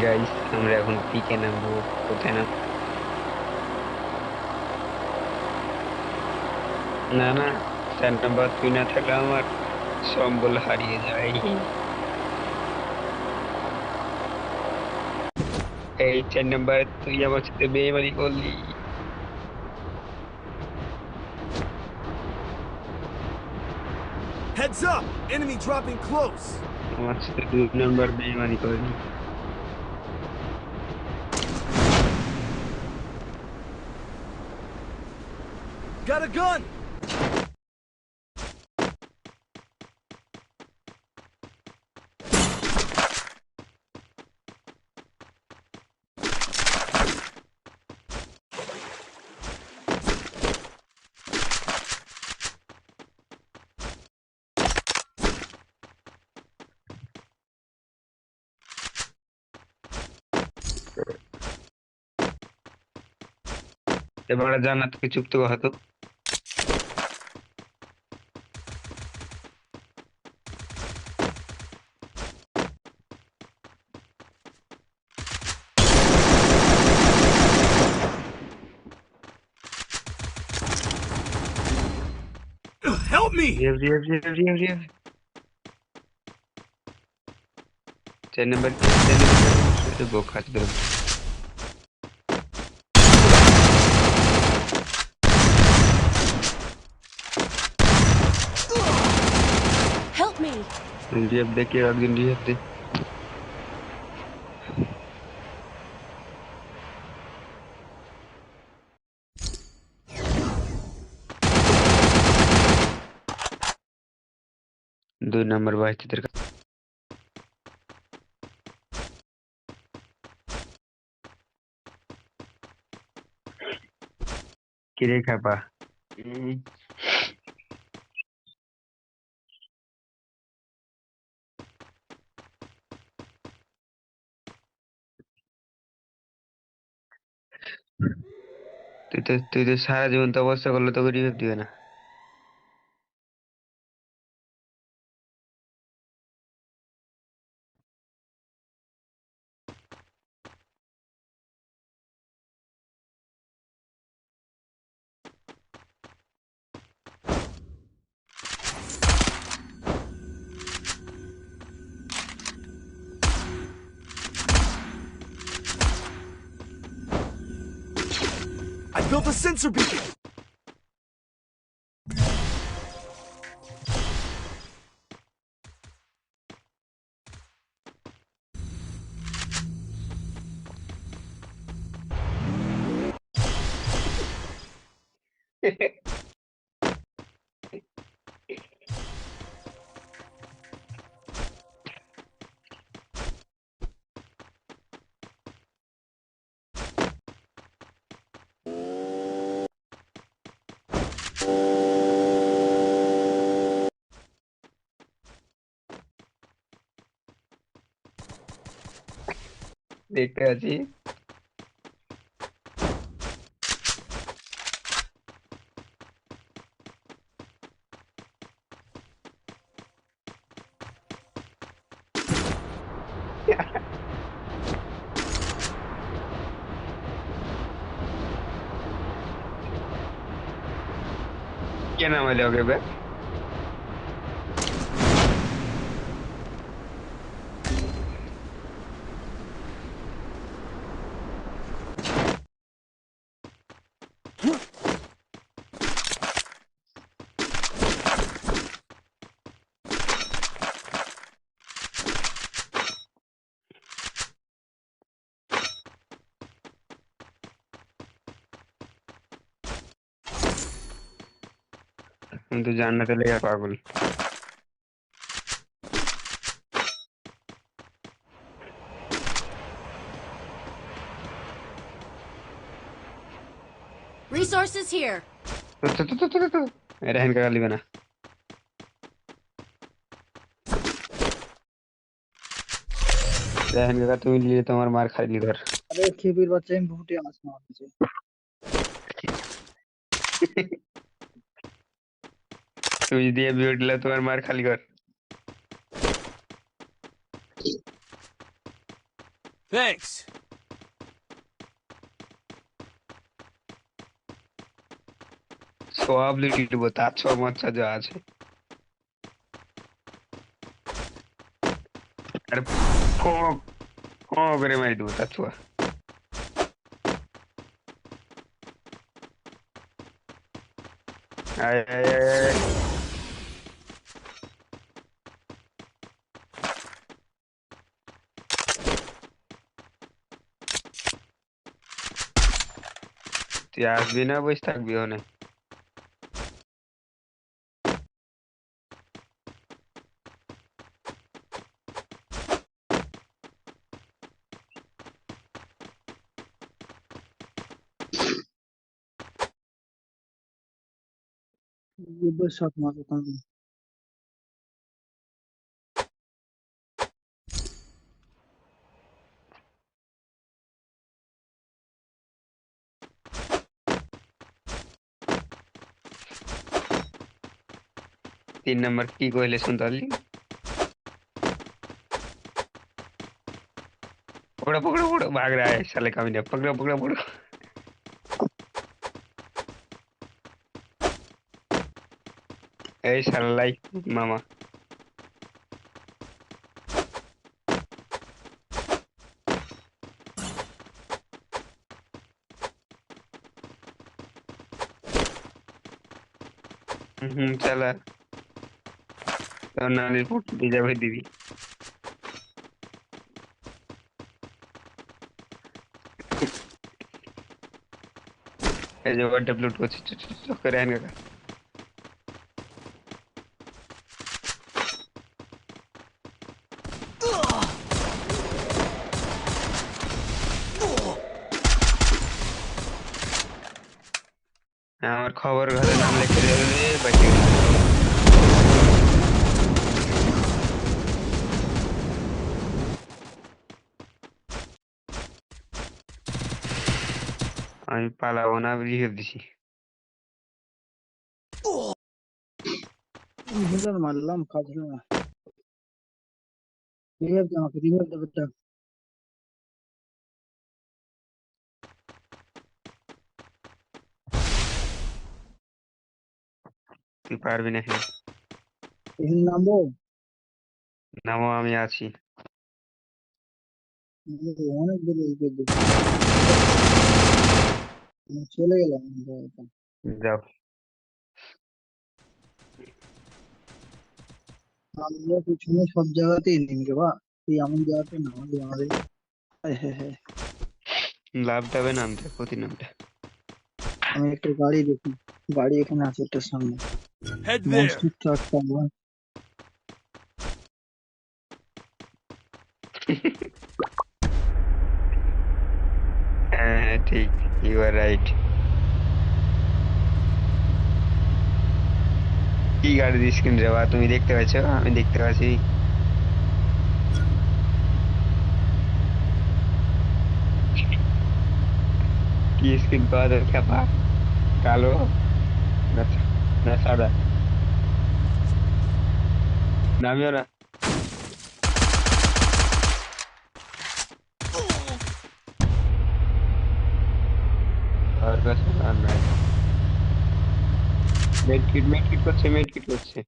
Guys, আমরা এখন পিকে নামবো। কোথায় নাম? না না, 4 নাম্বার তুই না থাকলে আমার সম্বল হারিয়ে যায়। এই 4 নাম্বার, তুই আমার সাথে বেইমানি করলি। Heads up! Enemy dropping close! আমার সাথে 2 নাম্বার বেইমানি করলি। Got a gun! এবারে জান্নাত তুই চুপ তো হতো। Help me! Riya Riya Riya Riya Riya. 4 number কি? 4 নাম্বার বোকা চোদা। Help me! রিয়াব দেখে একজন রিয়াব দে। দুই নাম্বার বাইচিদের কাছে। কিরে খাপা? উম, তুই তো সারা জীবন তো অবস্থা করলে তোকে রিভিউ দিবে না। I built a sensor beacon! দেখতে আছি। কে নামাইলে ওকে বে? কিন্তু জান্নাতে লেগে পাগল। Resources here. তো তো তো তো তো তো। রাহিন কাকা লিবে না। রাহিন কাকা তুমি নিলে তোমার মার খাইলি ধর। अरे खेपीर बच्चा ही भूटे आसमान से তুমি দিয়ে বিয়ে দিলে তোমার মার খালি ঘর। Thanks. সব লুটি দেবো, তার ছ মচ্ছা যা আছে। আরে ফো ফো করে মারি দেবো তার ছোঁয়া। আয় আয় আয় আয়। তুই আসবি না বসে থাকবি ওখানে? ये बस शॉट मार देता हूँ। 3 नंबर की कहले सुन ताली। पकड़ो पकड़ो पकड़ो, भाग रहा है साले कमीने, पकड़ो पकड़ो पकड़ो। ए साला लाई मामा। चला तो नानी फुट दी जावे दीदी। ए जो डब्ल्यू को करे आने का। আমার খবর ঘরে নাম লিখে দেবে বাকি। আমি পালাবো না, রিহেব দিছি। इधर मारलाम काजल ना। रिवाइव दे बेटा। তুই পারবি না। এই নামো। নামও আমি আছি। অনেক দূরে এগিয়ে দে। চলে গেলাম আমরা। যাও। আমরা পিছনে সব জায়গাতেই নেমে বা তুই এমন জায়গাতে নামালি আমাদের। হ্যাঁ হ্যাঁ হ্যাঁ। লাভ দেবে নামতে, প্রতি নামতে। আমি একটা গাড়ি দেখি, গাড়ি এখানে আছে একটা সামনে। Head there. মনস্টার ট্রাকটা আমার। হ্যাঁ হ্যাঁ ঠিক, ইউ আর রাইট। কি গাড়ি দিয়ে স্ক্রিন যাওয়া তুমি দেখতে পাচ্ছ? আমি দেখতে পাচ্ছি। কি স্ক্রিন পাওয়া যায় খেপা? কালো না না সাদা? নামিও না। আর কাছে আর নাই। মেড কিট করছে, মেড কিট করছে।